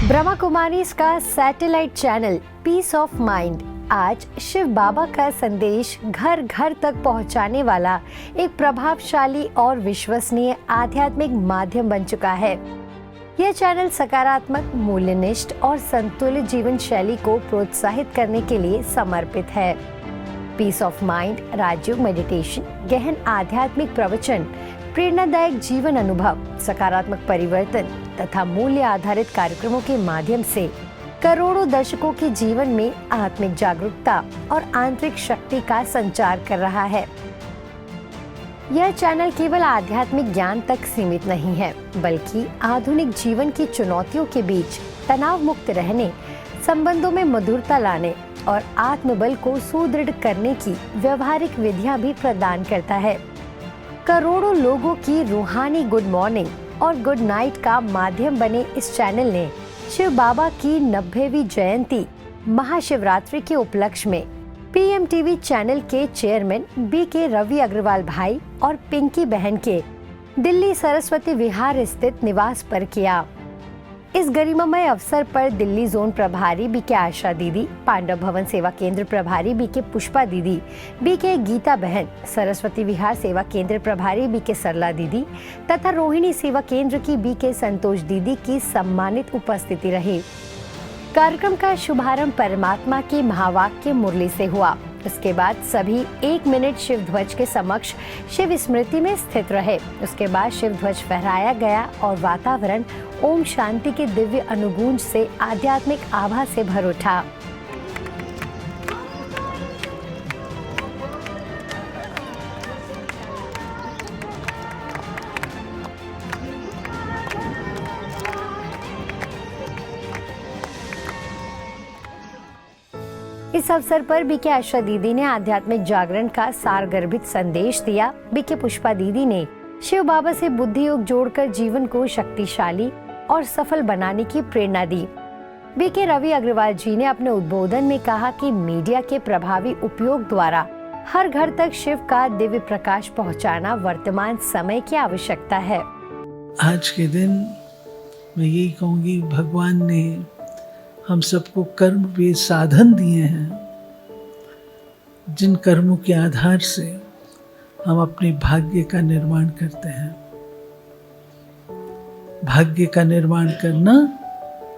ब्रह्मा कुमारीज का satellite channel peace of mind आज शिव बाबा का संदेश घर घर तक पहुंचाने वाला एक प्रभावशाली और विश्वसनीय आध्यात्मिक माध्यम बन चुका है। यह चैनल सकारात्मक, मूल्यनिष्ठ और संतुलित जीवन शैली को प्रोत्साहित करने के लिए समर्पित है। Peace of mind Rajyoga meditation, गहन आध्यात्मिक प्रवचन, प्रेरणादायक जीवन अनुभव, सकारात्मक परिवर्तन तथा मूल्य आधारित कार्यक्रमों के माध्यम से करोड़ों दर्शकों के जीवन में आत्मिक जागरूकता और आंतरिक शक्ति का संचार कर रहा है। यह चैनल केवल आध्यात्मिक ज्ञान तक सीमित नहीं है, बल्कि आधुनिक जीवन की चुनौतियों के बीच तनाव मुक्त रहने, संबंधों में मधुरता लाने और आत्मबल को सुदृढ़ करने की व्यवहारिक विधियां भी प्रदान करता है। करोड़ों लोगों की रूहानी गुड मॉर्निंग और गुड नाइट का माध्यम बने इस चैनल ने शिव बाबा की 90वीं जयंती महाशिवरात्रि के उपलक्ष्य में पीएमटीवी चैनल के चेयरमैन बीके रवि अग्रवाल भाई और पिंकी बहन के दिल्ली सरस्वती विहार स्थित निवास पर किया। इस गरिमामय अवसर पर दिल्ली जोन प्रभारी बीके आशा दीदी, पांडव भवन सेवा केंद्र प्रभारी बीके पुष्पा दीदी, बीके गीता बहन, सरस्वती विहार सेवा केंद्र प्रभारी बीके सरला दीदी तथा रोहिणी सेवा केंद्र की बीके संतोष दीदी की सम्मानित उपस्थिति रही। कार्यक्रम का शुभारंभ परमात्मा की महावाक्य मुरली से हुआ। उसके बाद सभी 1 मिनट शिव ध्वज के समक्ष शिव स्मृति में स्थित रहे। उसके बाद शिव ध्वज फहराया गया और वातावरण ओम शांति के दिव्य अनुगूंज से आध्यात्मिक आभा से भर उठा। इस अवसर पर बीके आशा दीदी ने आध्यात्मिक जागरण का सारगर्भित संदेश दिया। बीके पुष्पा दीदी ने शिव बाबा से बुद्धि योग जोड़कर जीवन को शक्तिशाली और सफल बनाने की प्रेरणा दी। बीके रवि अग्रवाल जी ने अपने उद्बोधन में कहा कि मीडिया के प्रभावी उपयोग द्वारा हर घर तक शिव का दिव्य प्रकाश पहुंचाना वर्तमान समय की आवश्यकता है। आज के दिन मैं यही कहूँगी, भगवान ने हम सबको कर्म वे साधन दिए हैं जिन कर्मों के आधार से हम अपने भाग्य का निर्माण करते हैं। भाग्य का निर्माण करना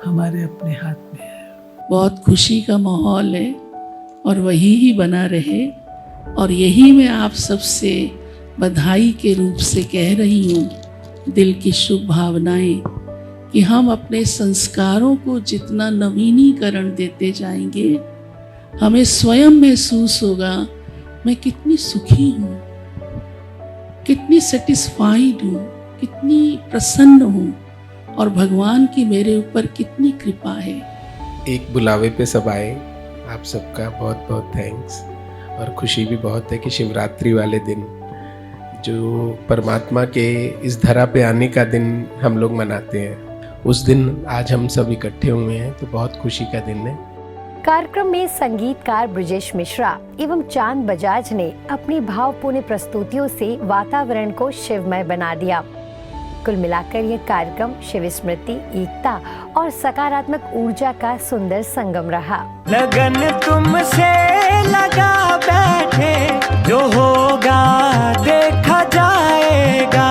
हमारे अपने हाथ में है। बहुत खुशी का माहौल है और वही ही बना रहे, और यही मैं आप सबसे बधाई के रूप से कह रही हूँ, दिल की शुभ भावनाएं, कि हम अपने संस्कारों को जितना नवीनीकरण देते जाएंगे, हमें स्वयं महसूस होगा मैं कितनी सुखी हूँ, कितनी सेटिस्फाइड हूँ, कितनी प्रसन्न हूँ और भगवान की मेरे ऊपर कितनी कृपा है। एक बुलावे पे सब आए, आप सबका बहुत बहुत थैंक्स। और खुशी भी बहुत है कि शिवरात्रि वाले दिन, जो परमात्मा के इस धरा पे आने का दिन हम लोग मनाते हैं, उस दिन आज हम सब इकट्ठे हुए हैं, तो बहुत खुशी का दिन है। कार्यक्रम में संगीतकार ब्रजेश मिश्रा एवं चांद बजाज ने अपनी भावपूर्ण प्रस्तुतियों से वातावरण को शिवमय बना दिया। कुल मिलाकर यह कार्यक्रम शिव स्मृति, एकता और सकारात्मक ऊर्जा का सुंदर संगम रहा। लगन तुमसे लगा बैठे, जो होगा देखा जाएगा।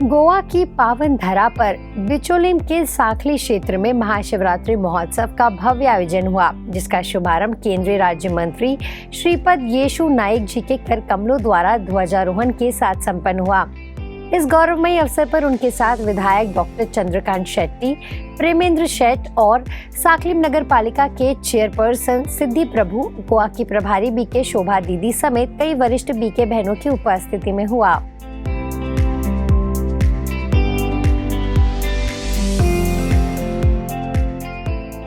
गोवा की पावन धरा पर बिचोलिम के साखली क्षेत्र में महाशिवरात्रि महोत्सव का भव्य आयोजन हुआ, जिसका शुभारंभ केंद्रीय राज्य मंत्री श्रीपद येशु नाइक जी के कर कमलों द्वारा ध्वजारोहण के साथ संपन्न हुआ। इस गौरवमयी अवसर पर उनके साथ विधायक डॉक्टर चंद्रकांत शेट्टी, प्रेमेंद्र शेट और साखलीम नगर पालिका के चेयरपर्सन सिद्धि प्रभु, गोवा की प्रभारी बीके शोभा दीदी समेत कई वरिष्ठ बीके बहनों की उपस्थिति में हुआ।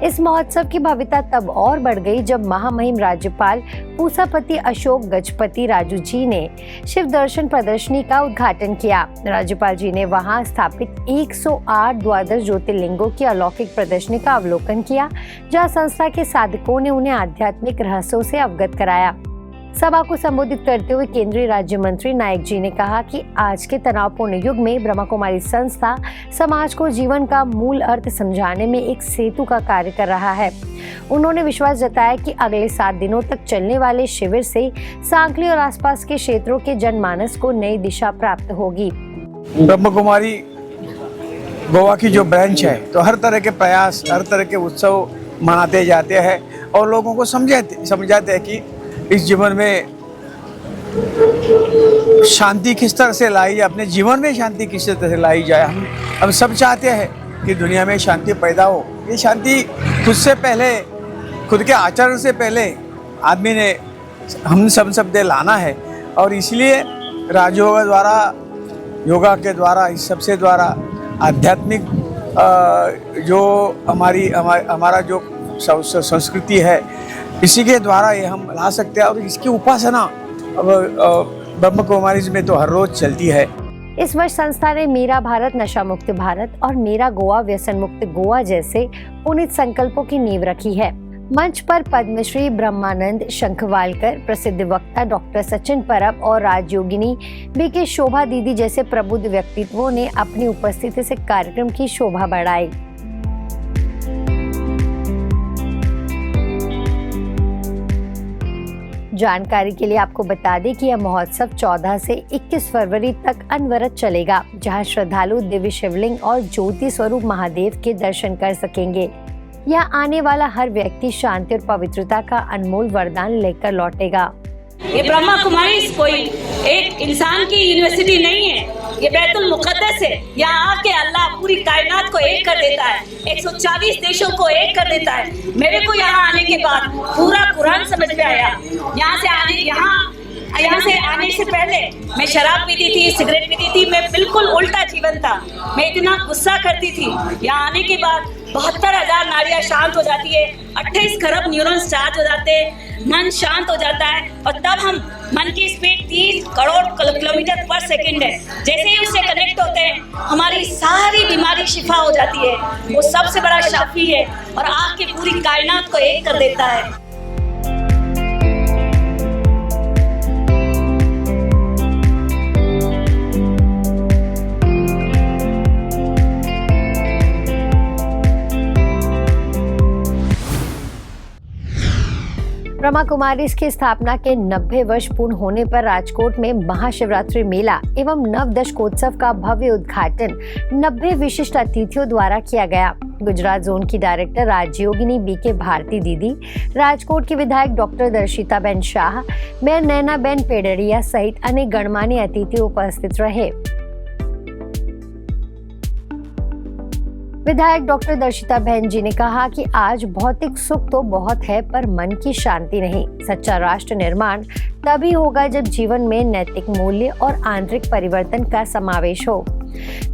इस महोत्सव की भव्यता तब और बढ़ गई जब महामहिम राज्यपाल पूसापति अशोक गजपति राजू जी ने शिव दर्शन प्रदर्शनी का उद्घाटन किया। राज्यपाल जी ने वहां स्थापित 108 द्वादश ज्योतिर्लिंगों की अलौकिक प्रदर्शनी का अवलोकन किया, जहां संस्था के साधकों ने उन्हें आध्यात्मिक रहस्यों से अवगत कराया। सभा को संबोधित करते हुए केंद्रीय राज्य मंत्री नायक जी ने कहा कि आज के तनावपूर्ण युग में ब्रह्मा कुमारी संस्था समाज को जीवन का मूल अर्थ समझाने में एक सेतु का कार्य कर रहा है। उन्होंने विश्वास जताया कि अगले 7 दिनों तक चलने वाले शिविर से सांकली और आसपास के क्षेत्रों के जनमानस को नई दिशा प्राप्त होगी। ब्रह्मा कुमारी गोवा की जो ब्रांच है, तो हर तरह के प्रयास, हर तरह के उत्सव मनाते जाते हैं और लोगों को समझाते हैं कि इस जीवन में शांति किस तरह से लाई जाए, अपने जीवन में शांति किस तरह से लाई जाए। हम सब चाहते हैं कि दुनिया में शांति पैदा हो। ये शांति खुद से पहले, खुद के आचरण से पहले आदमी ने हम सब दे लाना है। और इसलिए राजयोग द्वारा, योगा के द्वारा, इस सबसे द्वारा आध्यात्मिक जो हमारा जो संस्कृति है, इसी के द्वारा ये हम ला सकते हैं। और इसकी उपासना ब्रह्म कुमारी में तो हर रोज चलती है। इस वर्ष संस्था ने मेरा भारत नशा मुक्त भारत और मेरा गोवा व्यसन मुक्त गोवा जैसे पुनीत संकल्पों की नींव रखी है। मंच पर पद्मश्री ब्रह्मानंद शंखवालकर, प्रसिद्ध वक्ता डॉक्टर सचिन परब और राजयोगिनी बीके शोभा दीदी जैसे प्रबुद्ध व्यक्तित्वों ने अपनी उपस्थिति से कार्यक्रम की शोभा बढ़ाई। जानकारी के लिए आपको बता दें कि यह महोत्सव 14 से 21 फरवरी तक अनवरत चलेगा, जहां श्रद्धालु दिव्य शिवलिंग और ज्योति स्वरूप महादेव के दर्शन कर सकेंगे। यहाँ आने वाला हर व्यक्ति शांति और पवित्रता का अनमोल वरदान लेकर लौटेगा। ये ब्रह्मा कुमारी कोई एक इंसान की यूनिवर्सिटी नहीं है, ये बैतुल मुकद्दस है। यहाँ आके अल्लाह पूरी कायनात को एक कर देता है, 140 देशों को एक कर देता है। मेरे को यहाँ आने के बाद पूरा कुरान समझ में आया। यहाँ से आने से पहले मैं शराब पीती थी, सिगरेट पीती थी, मैं बिल्कुल उल्टा जीवन था। मैं इतना गुस्सा करती थी। यहाँ आने के बाद 72,000 नाड़ियाँ शांत हो जाती है, 28 खरब न्यूरॉन्स चार्ज हो जाते हैं, मन शांत हो जाता है। और तब हम मन की स्पीड 30 करोड़ किलोमीटर पर सेकंड है। जैसे ही उससे कनेक्ट होते हैं, हमारी सारी बीमारी शिफा हो जाती है। वो सबसे बड़ा शाफी है और आपकी पूरी कायनात को एक कर देता है। ब्रह्मा कुमारीज की स्थापना के 90 वर्ष पूर्ण होने पर राजकोट में महाशिवरात्रि मेला एवं नवदशकोत्सव का भव्य उद्घाटन 90 विशिष्ट अतिथियों द्वारा किया गया। गुजरात जोन की डायरेक्टर राजयोगिनी बीके भारती दीदी, राजकोट की विधायक डॉक्टर दर्शिताबेन शाह, मेयर नैनाबेन पेडरिया सहित अनेक गणमान्य अतिथि उपस्थित रहे। विधायक डॉक्टर दर्शिताबेन जी ने कहा कि आज भौतिक सुख तो बहुत है, पर मन की शांति नहीं। सच्चा राष्ट्र निर्माण तभी होगा जब जीवन में नैतिक मूल्य और आंतरिक परिवर्तन का समावेश हो।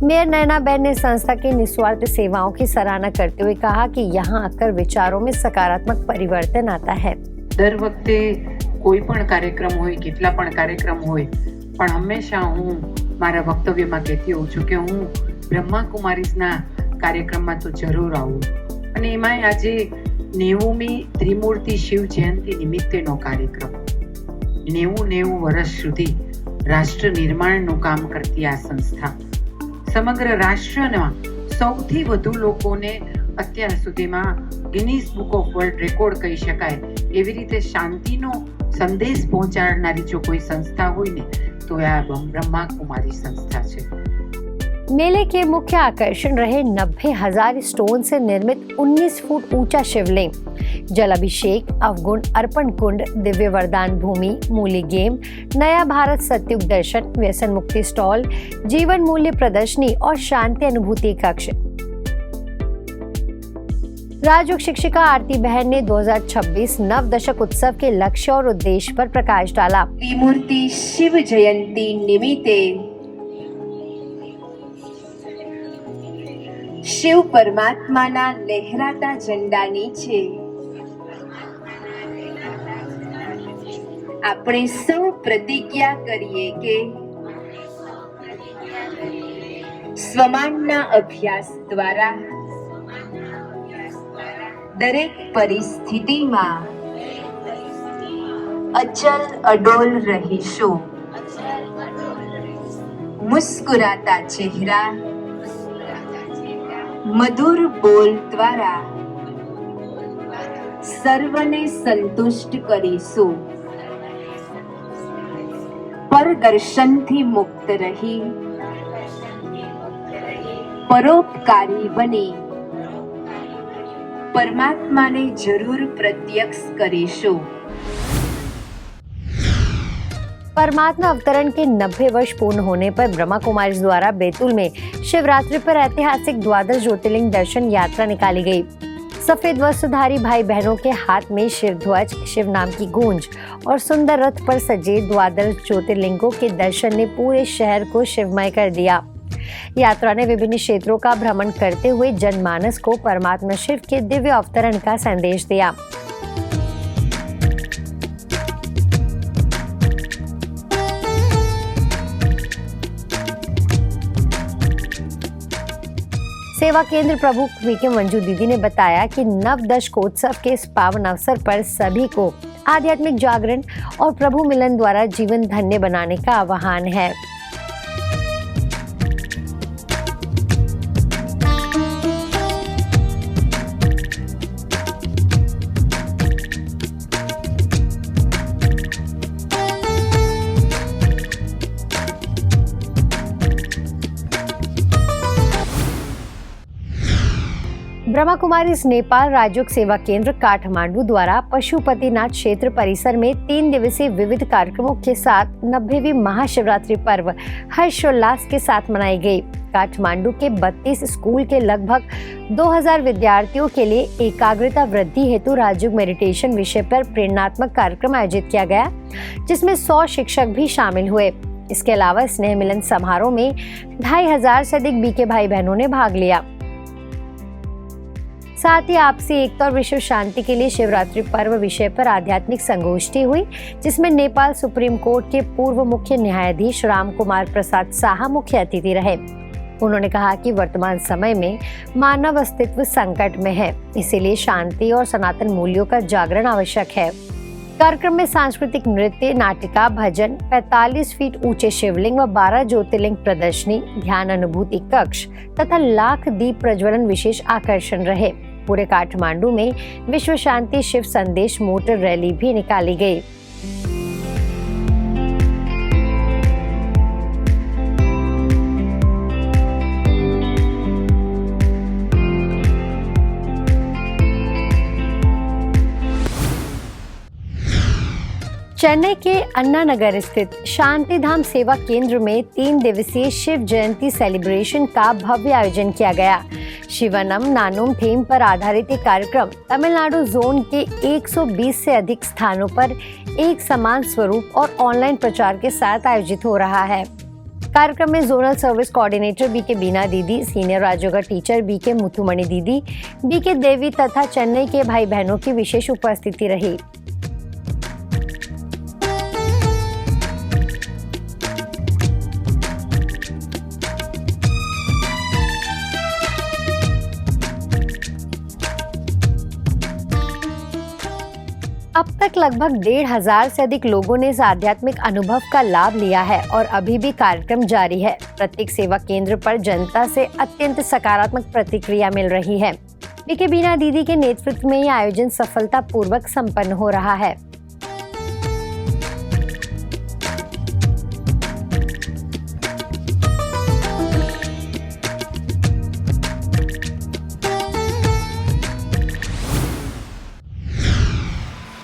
मेयर नैनाबेन ने संस्था की निस्वार्थ सेवाओं की सराहना करते हुए कहा कि यहाँ आकर विचारों में सकारात्मक परिवर्तन आता है। दर वखते कोई पण कार्यक्रम होय, કેટલા પણ कार्यक्रम होय, પણ હંમેશા હું મારા વક્તવ્યમાં કહેતી હોઉં છું કે હું બ્રહ્મા કુમારીઝના કાર્યક્રમમાં તો જરૂર આવું। અને એમાંય આજે 90મી ત્રિમૂર્તિ શિવ જયંતિ નિમિત્તેનો કાર્યક્રમ, 90 વર્ષ સુધી રાષ્ટ્ર નિર્માણનું કામ કરતી આ સંસ્થા સમગ્ર રાષ્ટ્રના સૌથી વધુ લોકોને અત્યાર સુધીમાં Guinness book of world record કહી શકાય એવી રીતે શાંતિનો સંદેશ પહોંચાડનારી જો કોઈ સંસ્થા હોય ને તો આ બ્રહ્मा कुमारी संस्था છે। मेले के मुख्य आकर्षण रहे 90,000 स्टोन से निर्मित 19 फुट ऊंचा शिवलिंग, जल अभिषेक, अवगुण अर्पण कुंड, दिव्य वरदान भूमि, मूली गेम, नया भारत सत्युग दर्शन, व्यसन मुक्ति स्टॉल, जीवन मूल्य प्रदर्शनी और शांति अनुभूति कक्ष। राजयोग शिक्षिका आरती बहन ने 2026 नवदशक उत्सव के लक्ष्य और उद्देश्य पर प्रकाश डाला। त्रिमूर्ति शिव जयंती निमित्ते શિવ પરમાત્માના લહેરાતા ઝંડા નીચે આપણે સૌ પ્રતિજ્ઞા કરીએ કે સ્વમાનના અભ્યાસ દ્વારા દરેક પરિસ્થિતિમાં અચલ અડોલ રહીશું. મુસ્કુરાતા ચહેરા, મધુર બોલ દ્વારા સર્વને સંતુષ્ટ કરીશું. પરદર્શનથી મુક્ત રહી પરોપકારી બની પરમાત્માને જરૂર પ્રત્યક્ષ કરીશું. परमात्मा अवतरण के 90 वर्ष पूर्ण होने पर ब्रह्मा कुमारी द्वारा बैतूल में शिवरात्रि पर ऐतिहासिक द्वादश ज्योतिर्लिंग दर्शन यात्रा निकाली गई. सफेद वस्त्रधारी भाई बहनों के हाथ में शिव ध्वज, शिव नाम की गूंज और सुंदर रथ पर सजे द्वादश ज्योतिर्लिंगों के दर्शन ने पूरे शहर को शिवमय कर दिया. यात्रा ने विभिन्न क्षेत्रों का भ्रमण करते हुए जनमानस को परमात्मा शिव के दिव्य अवतरण का संदेश दिया. सेवा केंद्र प्रमुख वीके मंजू दीदी ने बताया कि नव दशकोत्सव के इस पावन अवसर पर सभी को आध्यात्मिक जागरण और प्रभु मिलन द्वारा जीवन धन्य बनाने का आह्वान है. ब्रह्मा कुमारी नेपाल राज्योग सेवा केंद्र काठमांडू द्वारा पशुपतिनाथ क्षेत्र परिसर में 3 दिवसीय विविध कार्यक्रमों के साथ 90वीं महाशिवरात्रि पर्व हर्षोल्लास के साथ मनाई गई. काठमांडू के 32 स्कूल के लगभग 2000 विद्यार्थियों के लिए एकाग्रता वृद्धि हेतु राजयोग मेडिटेशन विषय पर प्रेरणात्मक कार्यक्रम आयोजित किया गया, जिसमें 100 शिक्षक भी शामिल हुए. इसके अलावा स्नेह मिलन समारोह में 2500 से अधिक बीके भाई बहनों ने भाग लिया. साथ ही आपसी एकता और विश्व शांति के लिए शिवरात्रि पर्व विषय पर आध्यात्मिक संगोष्ठी हुई, जिसमें नेपाल सुप्रीम कोर्ट के पूर्व मुख्य न्यायाधीश राम कुमार प्रसाद साहा मुख्य अतिथि रहे. उन्होंने कहा कि वर्तमान समय में मानव अस्तित्व संकट में है, इसीलिए शांति और सनातन मूल्यों का जागरण आवश्यक है. कार्यक्रम में सांस्कृतिक नृत्य, नाटिका, भजन, 45 फीट ऊंचे शिवलिंग व 12 ज्योतिर्लिंग प्रदर्शनी, ध्यान अनुभूति कक्ष तथा लाख दीप प्रज्वलन विशेष आकर्षण रहे. पूरे काठमांडू में विश्व शांति शिव संदेश मोटर रैली भी निकाली गई. चेन्नई के अन्ना नगर स्थित शांति धाम सेवा केंद्र में 3 दिवसीय शिव जयंती सेलिब्रेशन का भव्य आयोजन किया गया. शिवनम नानुम थीम पर आधारित ये कार्यक्रम तमिलनाडु जोन के 120 से अधिक स्थानों पर एक समान स्वरूप और ऑनलाइन प्रचार के साथ आयोजित हो रहा है. कार्यक्रम में जोनल सर्विस कोऑर्डिनेटर बीके बीना दीदी, सीनियर राजयोगा टीचर बीके मुथुमणि दीदी, बीके देवी तथा चेन्नई के भाई बहनों की विशेष उपस्थिति रही. अब तक लगभग 1500 से अधिक लोगों ने इस आध्यात्मिक अनुभव का लाभ लिया है और अभी भी कार्यक्रम जारी है. प्रत्येक सेवा केंद्र पर जनता से अत्यंत सकारात्मक प्रतिक्रिया मिल रही है. बीके बीना दीदी के नेतृत्व में यह आयोजन सफलतापूर्वक संपन्न हो रहा है.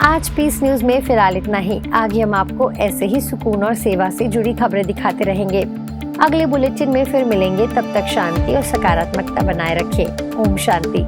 आज पीस न्यूज में फिलहाल इतना ही. आगे हम आपको ऐसे ही सुकून और सेवा से जुड़ी खबरें दिखाते रहेंगे. अगले बुलेटिन में फिर मिलेंगे. तब तक शांति और सकारात्मकता बनाए रखें. ओम शांति.